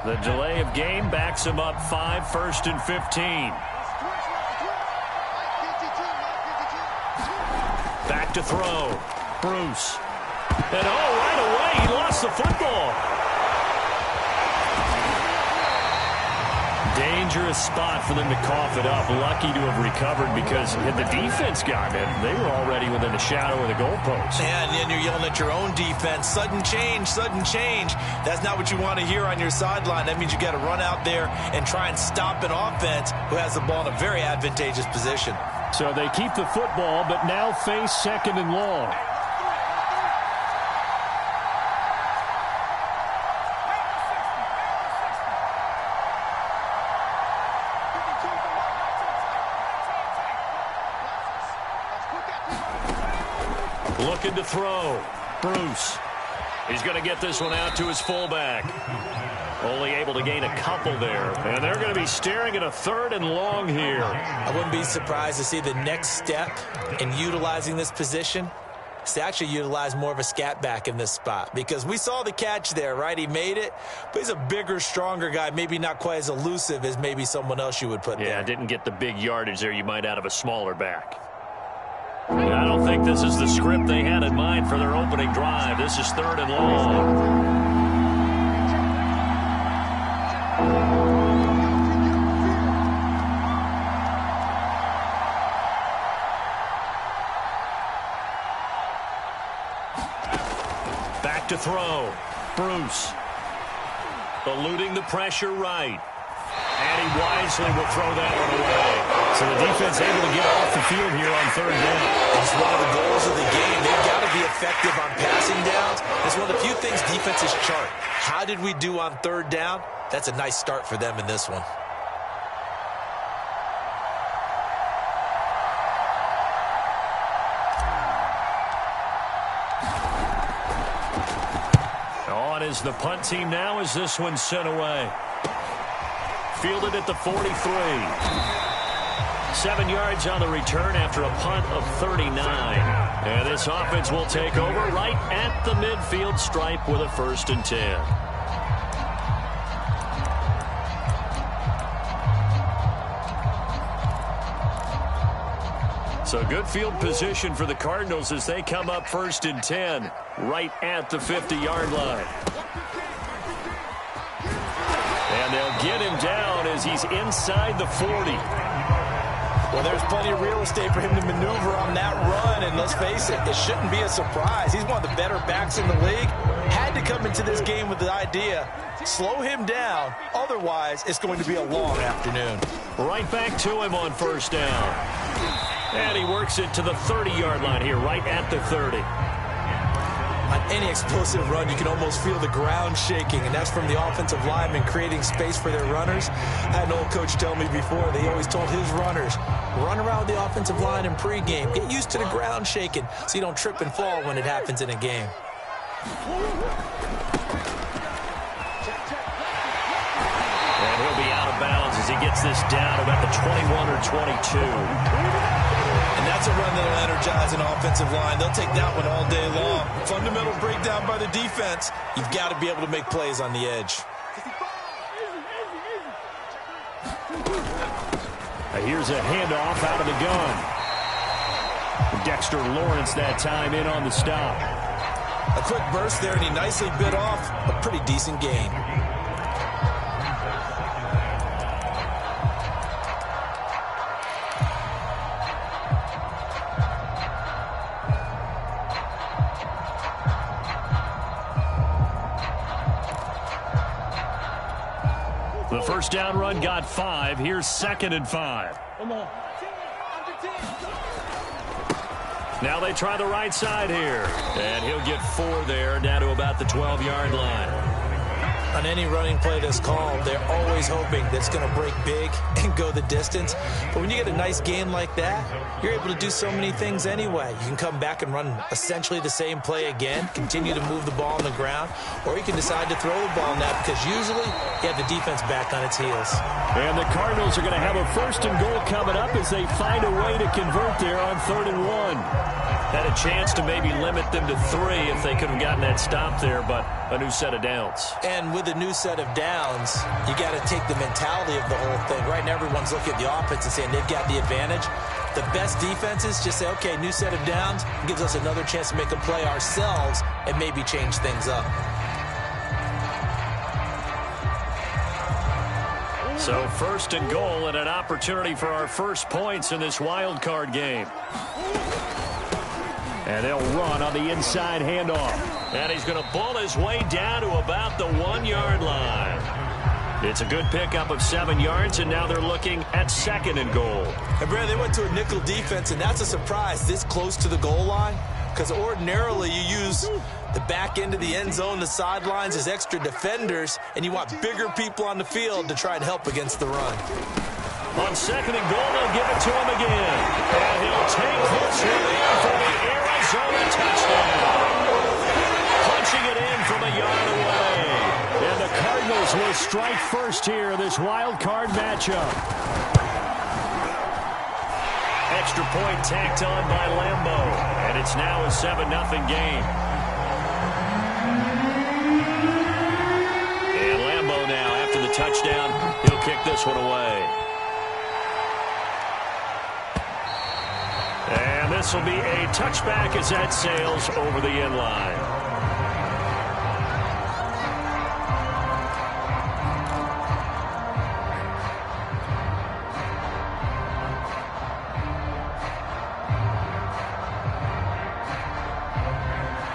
The delay of game backs him up 5, 1st and 15. Back to throw. Bruce. And right away, he lost the football. Dangerous spot for them to cough it up. Lucky to have recovered because had the defense gotten it, they were already within the shadow of the goalpost. Yeah, and then you're yelling at your own defense. Sudden change, sudden change. That's not what you want to hear on your sideline. That means you got to run out there and try and stop an offense who has the ball in a very advantageous position. So they keep the football, but now face 2nd and long. Looking to throw. Bruce. He's going to get this one out to his fullback. Only able to gain a couple there. And they're going to be staring at a 3rd and long here. I wouldn't be surprised to see the next step in utilizing this position is to actually utilize more of a scat back in this spot. Because we saw the catch there, right? He made it, but he's a bigger, stronger guy. Maybe not quite as elusive as maybe someone else you would put there. Yeah, didn't get the big yardage there you might out of a smaller back. I don't think this is the script they had in mind for their opening drive. This is 3rd and long. Back to throw. Bruce. Eluding the pressure right. And he wisely will throw that one away. So the defense able to get off the field here on 3rd down. It's one of the goals of the game. They've got to be effective on passing downs. It's one of the few things defenses chart. How did we do on 3rd down? That's a nice start for them in this one. On is the punt team now as this one's sent away. Fielded at the 43. 7 yards on the return after a punt of 39. And this offense will take over right at the midfield stripe with a 1st and 10. So good field position for the Cardinals as they come up 1st and 10 right at the 50-yard line. And they'll get him down as he's inside the 40. Well, there's plenty of real estate for him to maneuver on that run, and let's face it, it shouldn't be a surprise. He's one of the better backs in the league. Had to come into this game with the idea, slow him down, otherwise it's going to be a long afternoon. Right back to him on 1st down. And he works it to the 30-yard line here, right at the 30. On any explosive run, you can almost feel the ground shaking, and that's from the offensive linemen creating space for their runners. I had an old coach tell me before, they always told his runners, run around the offensive line in pregame. Get used to the ground shaking so you don't trip and fall when it happens in a game. And he'll be out of bounds as he gets this down about the 21 or 22. And that's a run that'll energize an offensive line. They'll take that one all day long. Fundamental breakdown by the defense. You've got to be able to make plays on the edge. Here's a handoff out of the gun. Dexter Lawrence that time in on the stop. A quick burst there, and he nicely bit off a pretty decent gain. The 1st down run got 5. Here's 2nd and 5. Now they try the right side here. And he'll get 4 there, down to about the 12-yard line. On any running play that's called, they're always hoping that it's going to break big and go the distance. But when you get a nice gain like that, you're able to do so many things anyway. You can come back and run essentially the same play again, continue to move the ball on the ground, or you can decide to throw the ball now because usually you have the defense back on its heels. And the Cardinals are going to have a 1st and goal coming up as they find a way to convert there on 3rd and 1. Had a chance to maybe limit them to 3 if they could have gotten that stop there, but a new set of downs. And with the new set of downs, you got to take the mentality of the whole thing. Right now, everyone's looking at the offense and saying they've got the advantage. The best defenses just say, okay, new set of downs gives us another chance to make a play ourselves and maybe change things up. So first and goal and an opportunity for our first points in this wild card game. And they'll run on the inside handoff. And he's going to bull his way down to about the 1-yard line. It's a good pickup of 7 yards, and now they're looking at second and goal. And Brad, they went to a nickel defense, and that's a surprise this close to the goal line. Because ordinarily you use the back end of the end zone, the sidelines as extra defenders, and you want bigger people on the field to try and help against the run. On second and goal, they'll give it to him again. And he'll take this one in for the Arizona touchdown. Punching it in from a yard away. And the Cardinals will strike first here in this wild card matchup. Extra point tacked on by Lambo. And it's now a 7-0 game. And Lambo now, after the touchdown, he'll kick this one away. And this will be a touchback as that sails over the end line.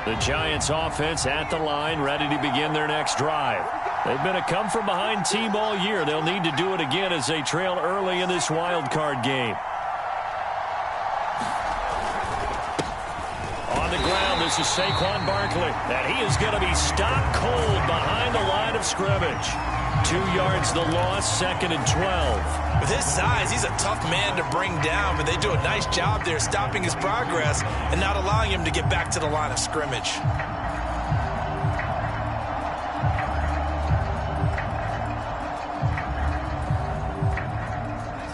The Giants offense at the line, ready to begin their next drive. They've been a come-from-behind team all year. They'll need to do it again as they trail early in this wild card game. This is Saquon Barkley, and he is going to be stopped cold behind the line of scrimmage. 2 yards the loss, second and 12. With his size, he's a tough man to bring down, but they do a nice job there stopping his progress and not allowing him to get back to the line of scrimmage.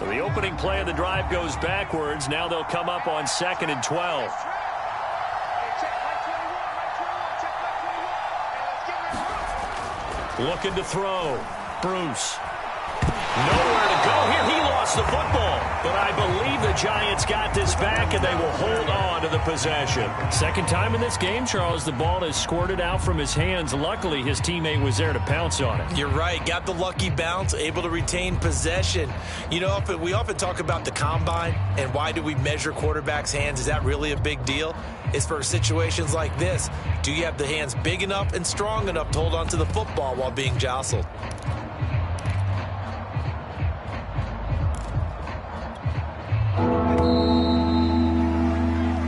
So the opening play of the drive goes backwards. Now they'll come up on second and 12. Looking to throw. Bruce. Nowhere to go here. He lost the football. But I believe the Giants got this back, and they will hold on to the possession. Second time in this game, Charles, the ball has squirted out from his hands. Luckily, his teammate was there to pounce on it. You're right. Got the lucky bounce, able to retain possession. You know, we often talk about the combine and why do we measure quarterbacks' hands. Is that really a big deal? It's for situations like this. Do you have the hands big enough and strong enough to hold on to the football while being jostled?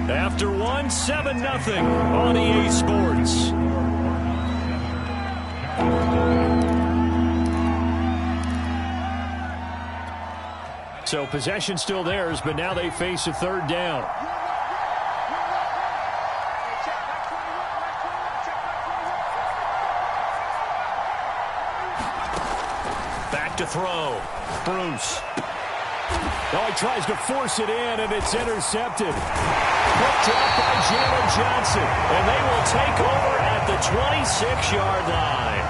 After one, 7-0 on EA Sports. So possession still theirs, but now they face a third down. Back to throw. Bruce. Oh, he tries to force it in, and it's intercepted. Picked up by Jalen Johnson, and they will take over at the 26-yard line.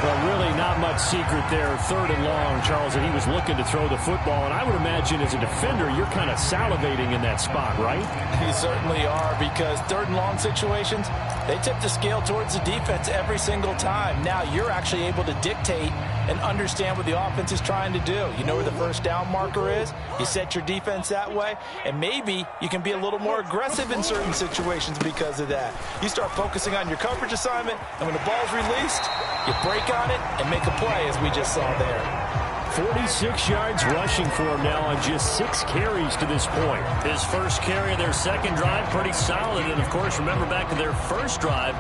Well, really not much secret there. Third and long, Charles, and he was looking to throw the football. And I would imagine as a defender, you're kind of salivating in that spot, right? You certainly are, because third and long situations, they tip the scale towards the defense every single time. Now you're actually able to dictate and understand what the offense is trying to do. You know where the first down marker is. You set your defense that way, and maybe you can be a little more aggressive in certain situations because of that. You start focusing on your coverage assignment, and when the ball's released, you break on it and make a play, as we just saw there. 46 yards rushing for him now on just 6 carries to this point. His first carry of their second drive, pretty solid. And, of course, remember back to their first drive,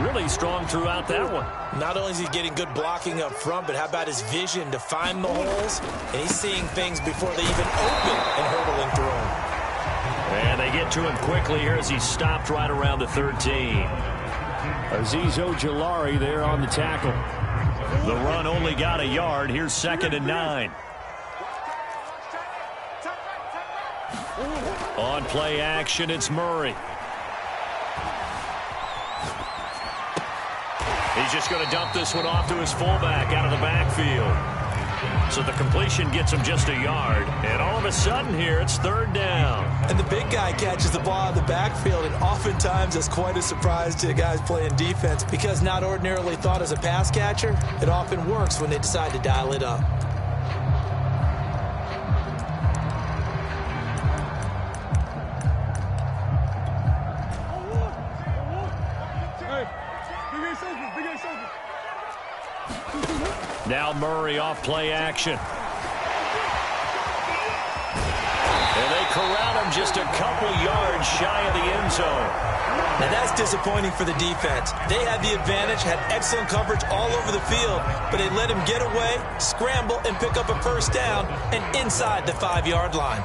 really strong throughout that one. Not only is he getting good blocking up front, but how about his vision to find the holes? And he's seeing things before they even open and hurdling through them. And they get to him quickly here as he stopped right around the 13. Azeez Ojulari there on the tackle. The run only got a yard. Here's second and 9. On play action, it's Murray. He's just going to dump this one off to his fullback out of the backfield. So the completion gets him just a yard. And all of a sudden here, it's third down. And the big guy catches the ball in the backfield, and oftentimes that's quite a surprise to the guys playing defense because not ordinarily thought as a pass catcher, it often works when they decide to dial it up. Now Murray off play action. And they corral him just a couple yards shy of the end zone. Now that's disappointing for the defense. They had the advantage, had excellent coverage all over the field, but they let him get away, scramble, and pick up a first down and inside the 5-yard line.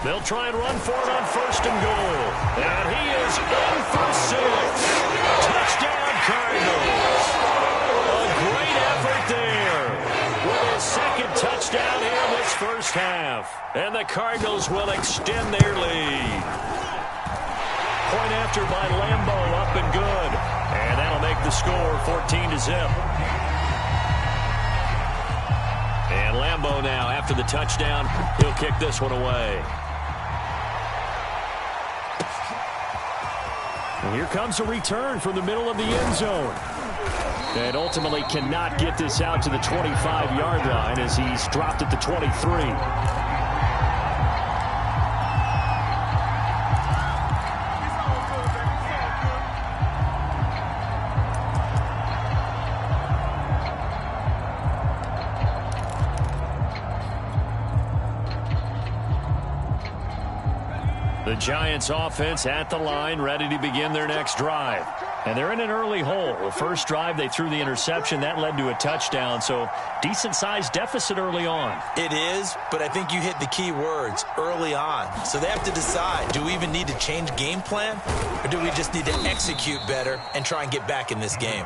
They'll try and run for it on first and goal. And he is in for 6. Touchdown, Cardinals. A great effort there with his second touchdown here in this first half. And the Cardinals will extend their lead. Point after by Lambo, up and good. And that'll make the score 14-0. And Lambo now, after the touchdown, he'll kick this one away. And here comes a return from the middle of the end zone. And ultimately cannot get this out to the 25-yard line as he's dropped at the 23. The Giants offense at the line, ready to begin their next drive. And they're in an early hole. The first drive, they threw the interception. That led to a touchdown, so decent-sized deficit early on. It is, but I think you hit the key words, early on. So they have to decide, do we even need to change game plan, or do we just need to execute better and try and get back in this game?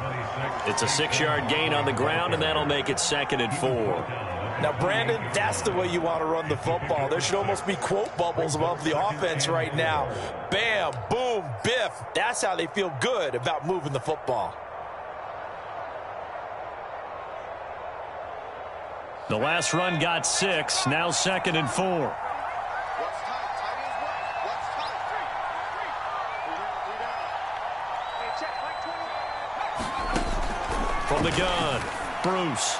It's a 6-yard gain on the ground, and that'll make it 2nd and 4. Now, Brandon, that's the way you want to run the football. There should almost be quote bubbles above the offense right now. Bam, boom, biff. That's how they feel good about moving the football. The last run got 6, now 2nd and 4. From the gun, Bruce.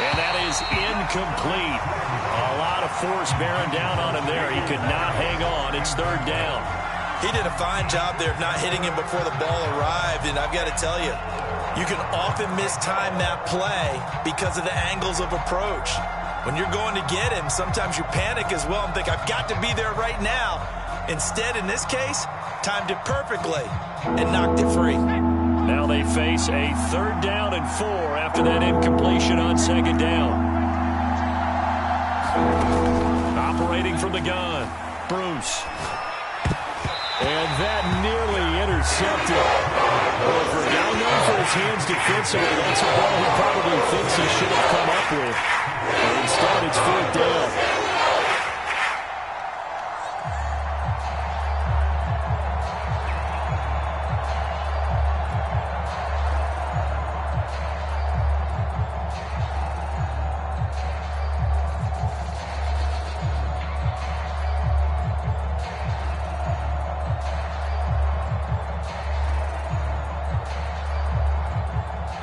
And that is incomplete. A lot of force bearing down on him there. He could not hang on. It's 3rd down. He did a fine job there of not hitting him before the ball arrived. And I've got to tell you, you can often mistime that play because of the angles of approach. When you're going to get him, sometimes you panic as well and think, I've got to be there right now. Instead, in this case, timed it perfectly and knocked it free. Now they face a 3rd down and 4 after that incompletion on 2nd down. Operating from the gun, Bruce. And that nearly intercepted. Well, for a guy known for his hands defensively, that's a ball he probably thinks he should have come up with. But instead, it's 4th down.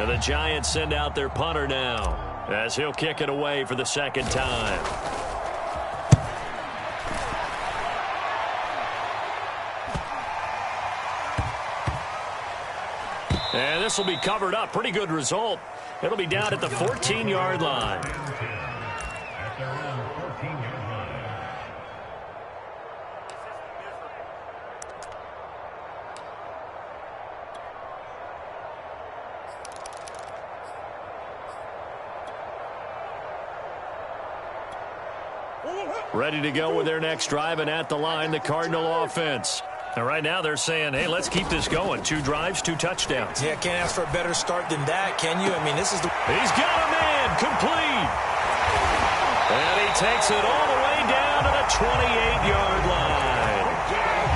And the Giants send out their punter now as he'll kick it away for the 2nd time. And this will be covered up. Pretty good result. It'll be down at the 14-yard line. Ready to go with their next drive, and at the line, the Cardinal offense. And right now they're saying, hey, let's keep this going. 2 drives, 2 touchdowns. Yeah, can't ask for a better start than that, can you? I mean, this is the... He's got a man, complete. And he takes it all the way down to the 28-yard line.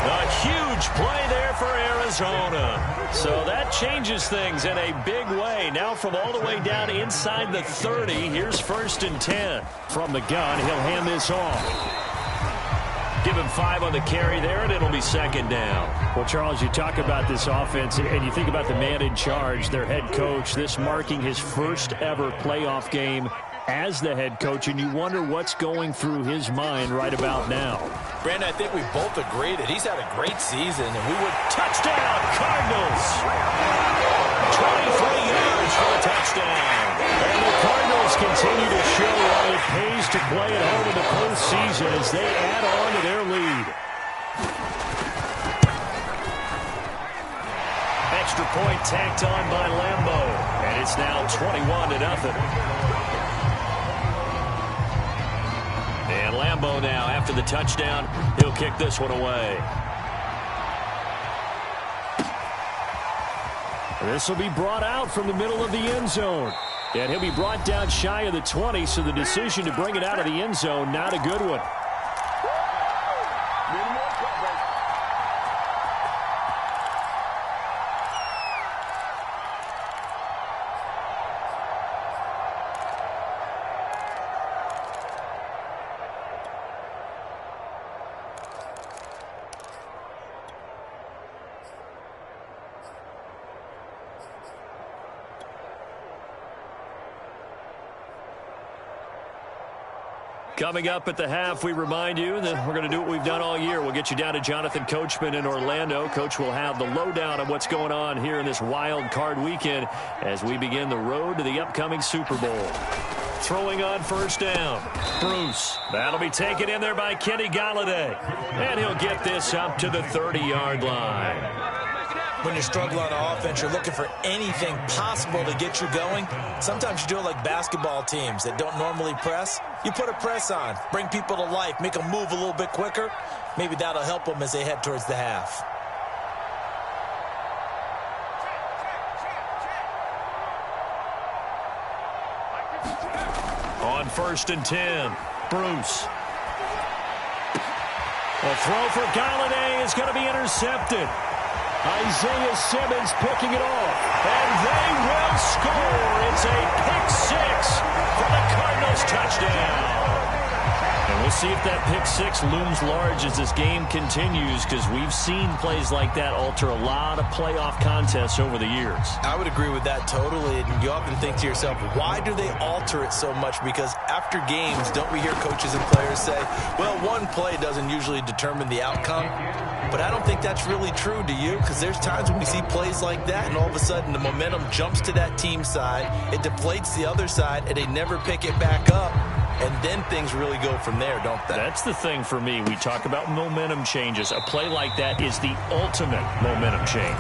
A huge play there for Arizona. So that changes things in a big way. Now from all the way down inside the 30, here's 1st and 10. From the gun, he'll hand this off. Give him 5 on the carry there, and it'll be 2nd down. Well, Charles, you talk about this offense, and you think about the man in charge, their head coach, this marking his first ever playoff game as the head coach, and you wonder what's going through his mind right about now. Brandon, I think we both agree that he's had a great season, and we would... Touchdown, Cardinals! 23 yards for the touchdown. And the Cardinals continue to show why it pays to play at home in the postseason as they add on to their lead. Extra point tacked on by Lambo. And it's now 21-0. And Lambo now, after the touchdown, he'll kick this one away. This will be brought out from the middle of the end zone. And he'll be brought down shy of the 20, so the decision to bring it out of the end zone, not a good one. Coming up at the half, we remind you that we're going to do what we've done all year. We'll get you down to Jonathan Coachman in Orlando. Coach will have the lowdown on what's going on here in this wild card weekend as we begin the road to the upcoming Super Bowl. Throwing on 1st down. Bruce. That'll be taken in there by Kenny Golladay. And he'll get this up to the 30-yard line. When you're struggling on offense, you're looking for anything possible to get you going. Sometimes you do it like basketball teams that don't normally press. You put a press on, bring people to life, make them move a little bit quicker. Maybe that'll help them as they head towards the half. On 1st and 10, Bruce. A throw for Golladay is going to be intercepted. Isaiah Simmons picking it off. And they will score. It's a pick-6 for the Cardinals touchdown. And we'll see if that pick-6 looms large as this game continues, because we've seen plays like that alter a lot of playoff contests over the years. I would agree with that totally. And you often think to yourself, why do they alter it so much? Because after games, don't we hear coaches and players say, well, one play doesn't usually determine the outcome. But I don't think that's really true, do you? Because there's times when we see plays like that, and all of a sudden the momentum jumps to that team side, it deflates the other side, and they never pick it back up. And then things really go from there, don't they? That's the thing for me. We talk about momentum changes. A play like that is the ultimate momentum change.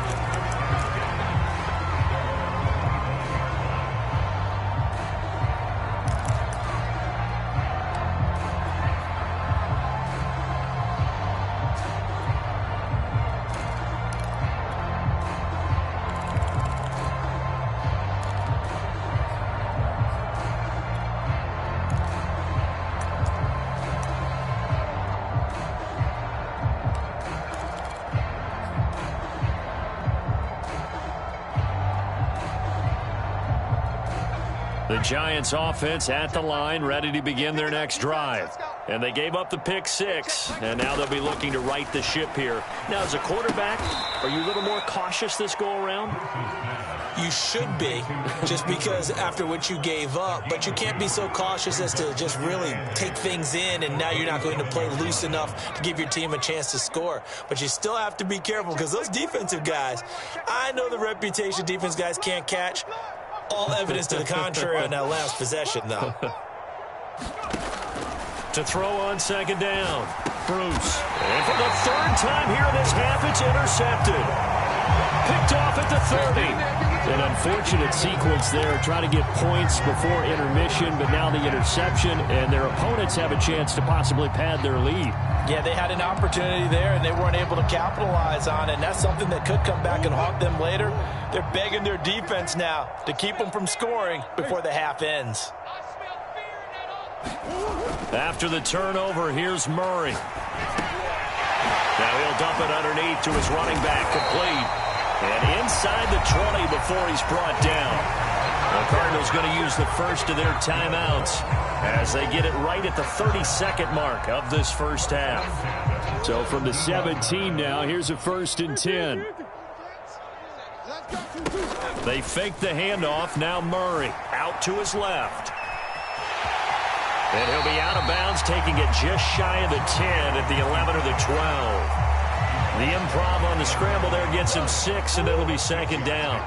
The Giants offense at the line, ready to begin their next drive. And they gave up the pick-6, and now they'll be looking to right the ship here. Now, as a quarterback, are you a little more cautious this go-around? You should be, just because after what you gave up, but you can't be so cautious as to just really take things in, and now you're not going to play loose enough to give your team a chance to score. But you still have to be careful, because those defensive guys, I know the reputation defense guys can't catch. All evidence to the contrary on that last possession, though. To throw on second down. Bruce. And for the third time here in this half, it's intercepted. Picked off at the 30. An unfortunate sequence there, trying to get points before intermission, but now the interception, and their opponents have a chance to possibly pad their lead. Yeah, they had an opportunity there, and they weren't able to capitalize on it, and that's something that could come back and haunt them later. They're begging their defense now to keep them from scoring before the half ends. After the turnover, here's Murray. Now he'll dump it underneath to his running back, complete. And inside the 20 before he's brought down. The Cardinals going to use the first of their timeouts as they get it right at the 32nd mark of this first half. So from the 17 now, here's a 1st and 10. They fake the handoff. Now Murray out to his left. And he'll be out of bounds, taking it just shy of the 10 at the 11 or the 12. The improv on the scramble there gets him 6, and it'll be second down.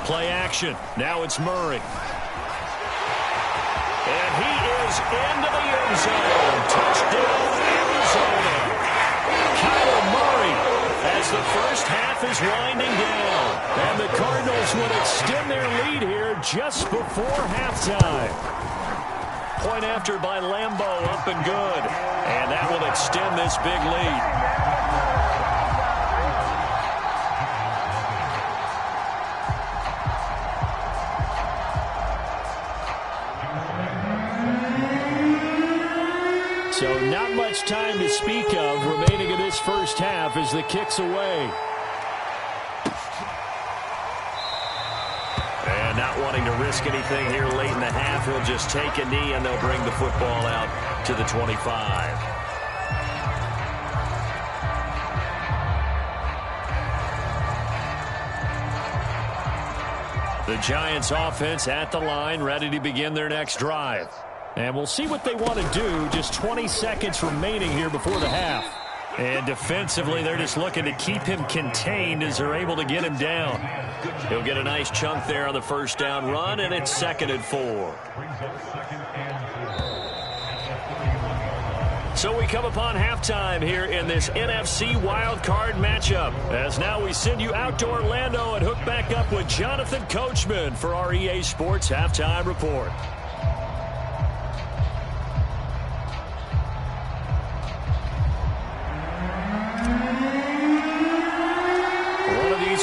Play action. Now it's Murray. And he is into the end zone. Touchdown, Arizona. Kyler Murray as the first half is winding down. And the Cardinals would extend their lead here just before halftime. Point after by Lambeau, up and good. And that will extend this big lead. So not much time to speak of remaining in this first half as the kick's away. And not wanting to risk anything here late in the half, he'll just take a knee and they'll bring the football out to the 25. The Giants offense at the line, ready to begin their next drive. And we'll see what they want to do. Just 20 seconds remaining here before the half. And defensively, they're just looking to keep him contained as they're able to get him down. He'll get a nice chunk there on the first down run, and it's 2nd and 4. So we come upon halftime here in this NFC wildcard matchup. As now we send you out to Orlando and hook back up with Jonathan Coachman for our EA Sports Halftime Report.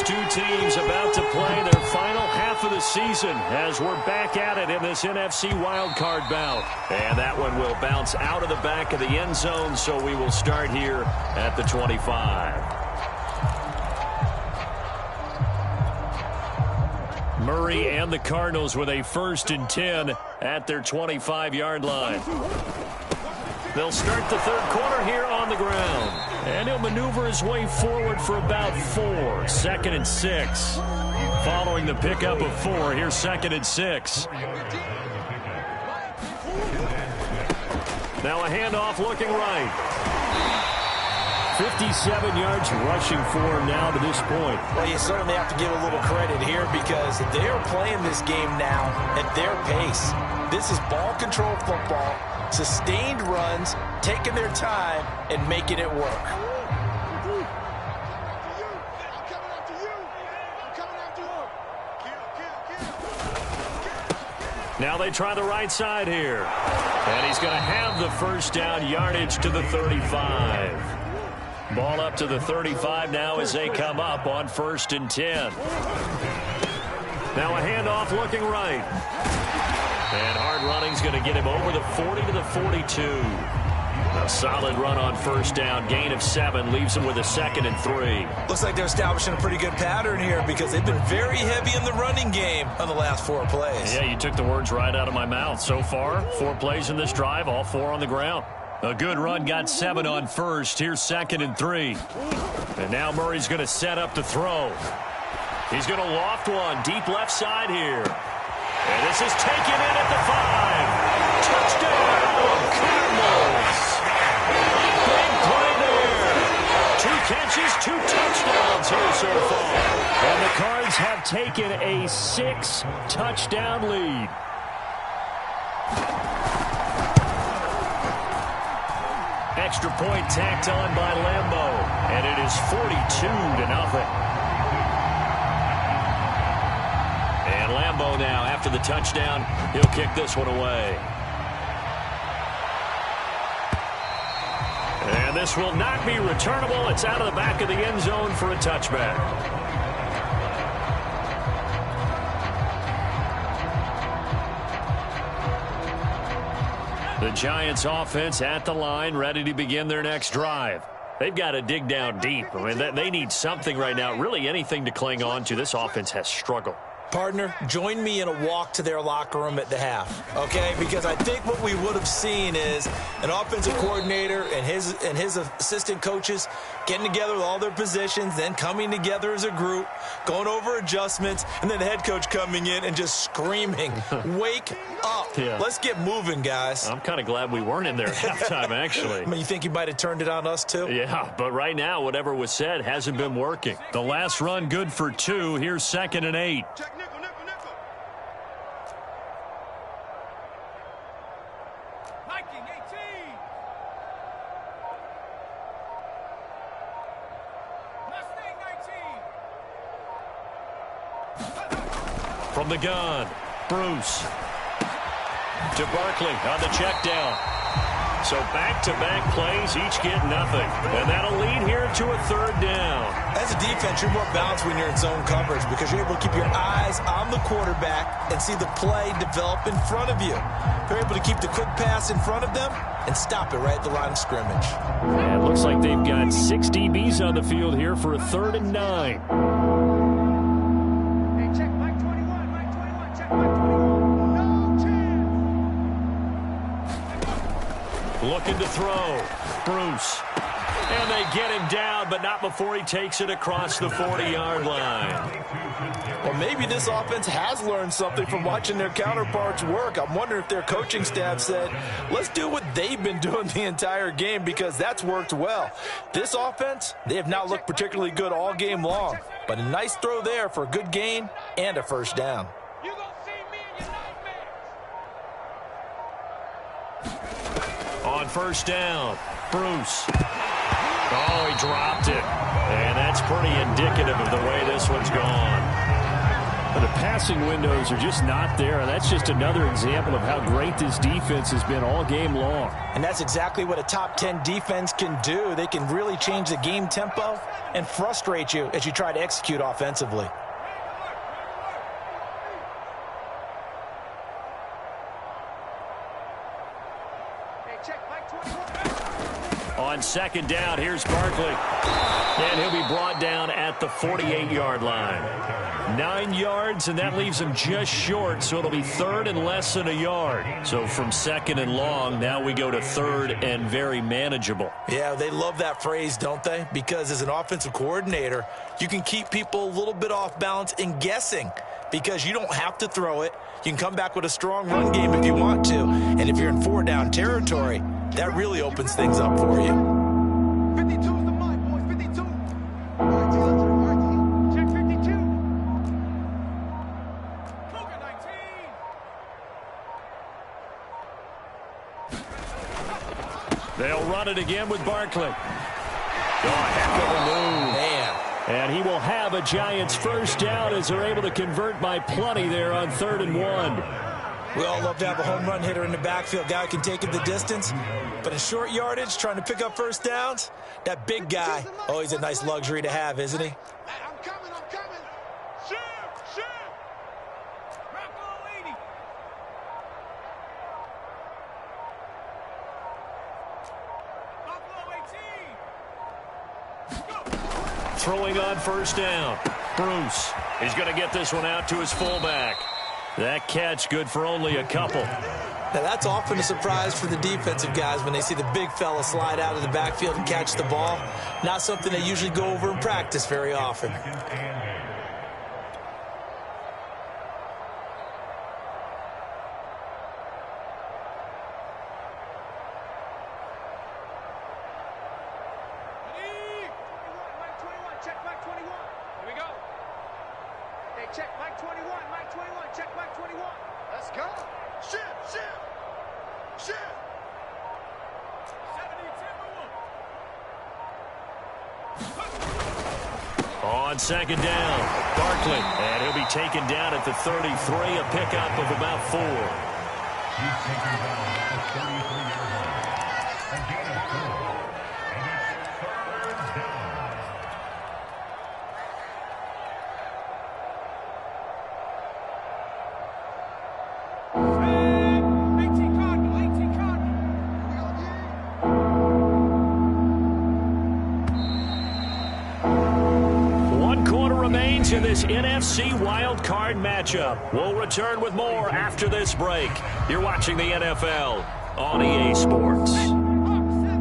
Two teams about to play their final half of the season as we're back at it in this NFC wildcard bout. And that one will bounce out of the back of the end zone, so we will start here at the 25. Murray and the Cardinals with a 1st and 10 at their 25-yard line. They'll start the third quarter here on the ground. And he'll maneuver his way forward for about 4. 2nd and 6. Following the pickup of 4, here's 2nd and 6. Now a handoff looking right. 57 yards rushing for him now to this point. Well, you certainly have to give a little credit here because they're playing this game now at their pace. This is ball control football. Sustained runs, taking their time, and making it work. Now they try the right side here. And he's going to have the first down yardage to the 35. Ball up to the 35 now as they come up on 1st and 10. Now a handoff looking right. And hard running's going to get him over the 40 to the 42. A solid run on first down. Gain of 7 leaves him with a 2nd and 3. Looks like they're establishing a pretty good pattern here because they've been very heavy in the running game on the last 4 plays. Yeah, you took the words right out of my mouth. So far, 4 plays in this drive, all 4 on the ground. A good run, got 7 on first. Here's 2nd and 3. And now Murray's going to set up the throw. He's going to loft one deep left side here. And this is taken in at the 5. Touchdown, Cardinals. Big play there. 2 catches, 2 touchdowns here so far. And the Cards have taken a 6-touchdown lead. Extra point tacked on by Lambeau, and it is 42-0. And Lambeau now, after the touchdown, he'll kick this one away. And this will not be returnable. It's out of the back of the end zone for a touchback. The Giants offense at the line, ready to begin their next drive. They've got to dig down deep. I mean, they need something right now, really anything to cling on to. This offense has struggled. Partner, join me in a walk to their locker room at the half, okay? Because I think what we would have seen is an offensive coordinator and his assistant coaches getting together with all their positions, then coming together as a group, going over adjustments, and then the head coach coming in and just screaming, wake up. Yeah. Let's get moving, guys. I'm kind of glad we weren't in there at halftime, actually. I mean, you think you might have turned it on us, too? Yeah, but right now, whatever was said hasn't been working. The last run good for 2. Here's 2nd and 8. From the gun, Bruce to Barkley on the check down. So back-to-back plays, each get nothing. And that'll lead here to a 3rd down. As a defense, you're more balanced when you're in zone coverage because you're able to keep your eyes on the quarterback and see the play develop in front of you. You're able to keep the quick pass in front of them and stop it right at the line of scrimmage. And it looks like they've got 6 DBs on the field here for a 3rd and 9. Looking to throw. Bruce. And they get him down, but not before he takes it across the 40-yard line. Well, maybe this offense has learned something from watching their counterparts work. I'm wondering if their coaching staff said, let's do what they've been doing the entire game because that's worked well. This offense, they have not looked particularly good all game long, but a nice throw there for a good gain and a 1st down. On 1st down, Bruce. Oh, he dropped it. And that's pretty indicative of the way this one's gone. But the passing windows are just not there. That's just another example of how great this defense has been all game long. And that's exactly what a top 10 defense can do. They can really change the game tempo and frustrate you as you try to execute offensively. On 2nd down, here's Barkley. And he'll be brought down at the 48-yard line. 9 yards, and that leaves him just short, so it'll be 3rd and less than a yard. So from 2nd and long, now we go to 3rd and very manageable. Yeah, they love that phrase, don't they? Because as an offensive coordinator, you can keep people a little bit off balance and guessing because you don't have to throw it. You can come back with a strong run game if you want to. And if you're in 4-down territory, that really opens things up for you. 52 is the mark, boys. 52. Check 52. Cougar 19. They'll run it again with Barkley. Oh, heck of a move. Man. And he will have a Giants 1st down as they're able to convert by plenty there on 3rd and 1. We all love to have a home run hitter in the backfield, guy who can take it the distance. But in short yardage, trying to pick up 1st downs, that big guy, oh, he's a nice luxury to have, isn't he? I'm coming. Shoot. Rocco 80. Buffalo 18. Go. Throwing on 1st down. Bruce. He's going to get this one out to his fullback. That catch good for only a couple. Now, that's often a surprise for the defensive guys when they see the big fella slide out of the backfield and catch the ball. Not something they usually go over in practice very often. Check. 21, Mike 21, check Mike 21. Let's go. Shift. 72. On second down, Barkley, and he'll be taken down at the 33, a pickup of about 4. He's taken down at the 33-yard line. A gain of 4. And it's third down. In this NFC wildcard matchup. We'll return with more after this break. You're watching the NFL on EA Sports.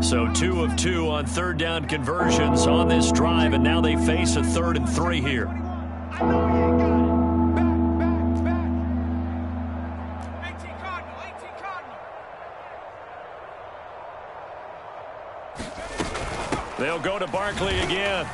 So 2 of 2 on third down conversions on this drive, and now they face a 3rd and 3 here. I know he ain't got it. Back. 18 Cardinal. They'll go to Barkley again.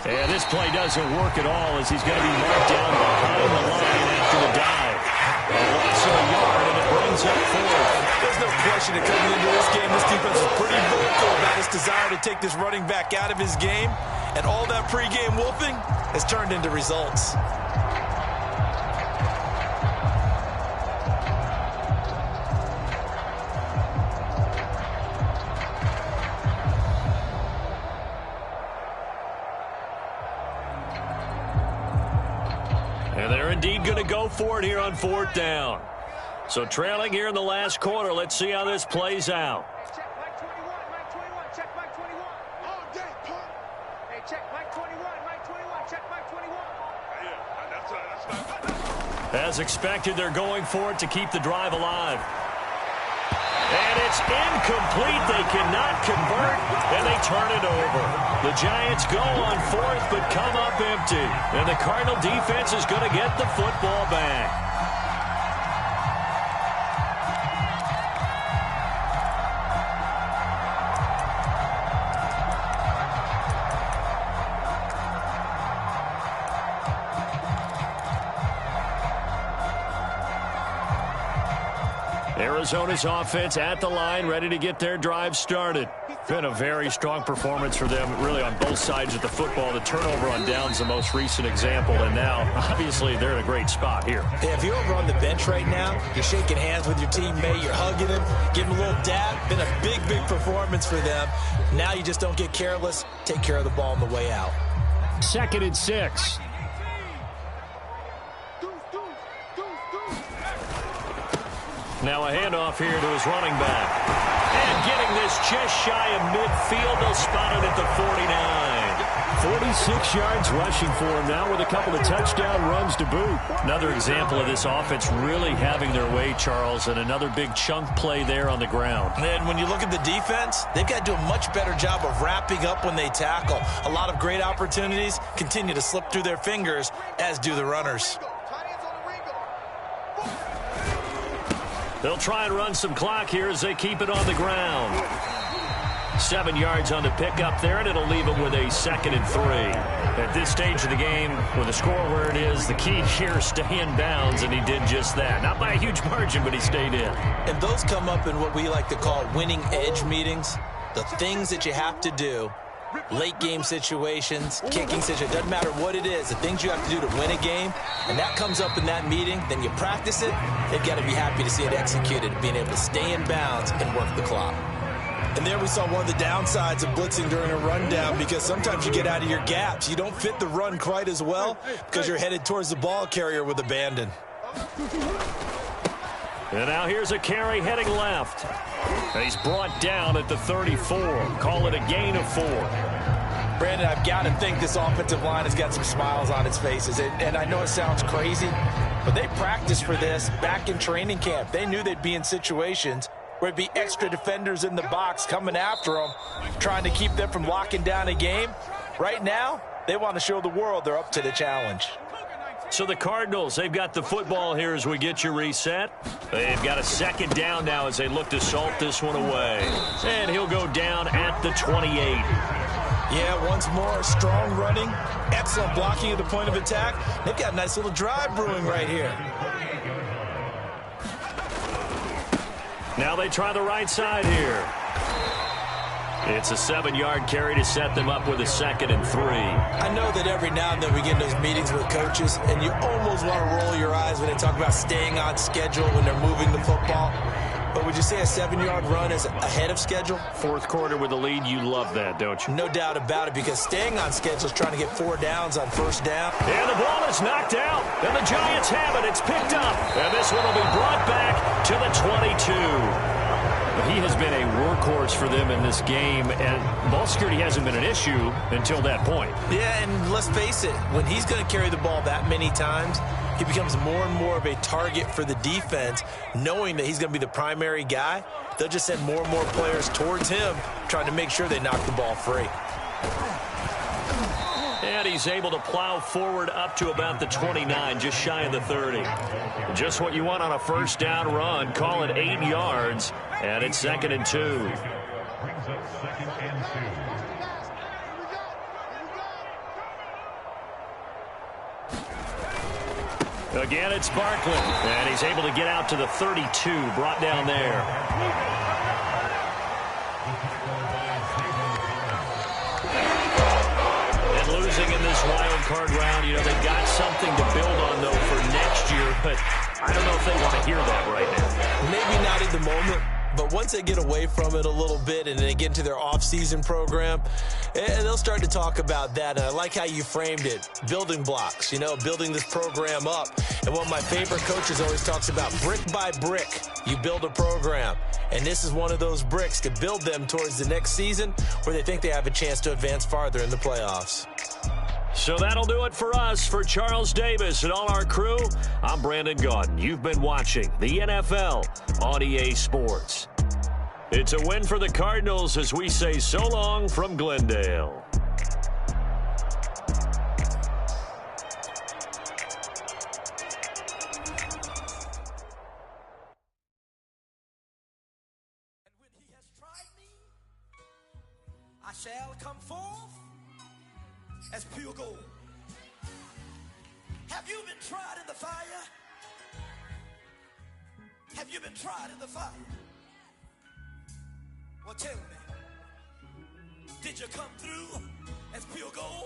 And this play doesn't work at all as he's going to be marked down behind the line after the dive. A loss of a yard, and it brings up 4th. There's no question that coming into this game, this defense is pretty vocal about its desire to take this running back out of his game. And all that pregame wolfing has turned into results. And they're indeed going to go for it here on 4th down. So trailing here in the last quarter. Let's see how this plays out. Check Mike 21, check Mike 21. All day, punk. Hey, check Mike 21, check Mike 21. Yeah, that's right. As expected, they're going for it to keep the drive alive. And it's incomplete. They cannot convert, and they turn it over. The Giants go on 4th, but come up empty. And the Cardinal defense is going to get the football back. Arizona's offense at the line, ready to get their drive started. Been a very strong performance for them, really, on both sides of the football. The turnover on downs, the most recent example, and now, obviously, they're in a great spot here. Yeah, if you're over on the bench right now, you're shaking hands with your teammate, you're hugging him, giving him a little dab. Been a big performance for them. Now you just don't get careless. Take care of the ball on the way out. 2nd and 6. Now a handoff here to his running back. And getting this just shy of midfield. They'll spot it at the 49. 46 yards rushing for him now with a couple of touchdown runs to boot. Another example of this offense really having their way, Charles, and another big chunk play there on the ground. And when you look at the defense, they've got to do a much better job of wrapping up when they tackle. A lot of great opportunities continue to slip through their fingers, as do the runners. They'll try and run some clock here as they keep it on the ground. 7 yards on the pickup there, and it'll leave them with a 2nd and 3. At this stage of the game, with the score where it is, the key here is stay in bounds, and he did just that. Not by a huge margin, but he stayed in. And those come up in what we like to call winning edge meetings. The things that you have to do, late game situations, kicking situations, doesn't matter what it is, the things you have to do to win a game, and that comes up in that meeting, then you practice it, they've got to be happy to see it executed, being able to stay in bounds and work the clock. And there we saw one of the downsides of blitzing during a rundown, because sometimes you get out of your gaps. You don't fit the run quite as well because you're headed towards the ball carrier with abandon. And now here's a carry heading left. And he's brought down at the 34. Call it a gain of 4. Brandon, I've got to think this offensive line has got some smiles on its faces. And I know it sounds crazy, but they practiced for this back in training camp. They knew they'd be in situations where it'd be extra defenders in the box coming after them, trying to keep them from locking down a game. Right now, they want to show the world they're up to the challenge. So the Cardinals, they've got the football here as we get you reset. They've got a 2nd down now as they look to salt this one away. And he'll go down at the 28. Yeah, once more, strong running, excellent blocking at the point of attack. They've got a nice little drive brewing right here. Now they try the right side here. It's a 7-yard carry to set them up with a 2nd and 3. I know that every now and then we get in those meetings with coaches, and you almost want to roll your eyes when they talk about staying on schedule when they're moving the football. But would you say a 7-yard run is ahead of schedule? 4th quarter with a lead, you love that, don't you? No doubt about it, because staying on schedule is trying to get 4 downs on 1st down. And the ball is knocked out, and the Giants have it. It's picked up, and this one will be brought back to the 22. He has been a workhorse for them in this game, and ball security hasn't been an issue until that point. Yeah, and let's face it, when he's going to carry the ball that many times, he becomes more and more of a target for the defense, knowing that he's going to be the primary guy. They'll just send more and more players towards him, trying to make sure they knock the ball free. And he's able to plow forward up to about the 29, just shy of the 30. Just what you want on a 1st down run. Call it 8 yards, and it's 2nd and 2. Brings up 2nd and 2. Again, it's Barkley, and he's able to get out to the 32, brought down there. And losing in this wild card round, you know, they've got something to build on, though, for next year, but I don't know if they want to hear that right now. Maybe not at the moment, but once they get away from it a little bit and they get into their off-season program, they'll start to talk about that. And I like how you framed it, building blocks, you know, building this program up. And one of my favorite coaches always talks about brick by brick, you build a program. And this is one of those bricks to build them towards the next season where they think they have a chance to advance farther in the playoffs. So that'll do it for us. For Charles Davis and all our crew, I'm Brandon Gaudin. You've been watching the NFL on EA Sports. It's a win for the Cardinals as we say so long from Glendale. And when he has tried me, I shall come forth as pure gold. Have you been tried in the fire? Have you been tried in the fire? Well, tell me, did you come through as pure gold?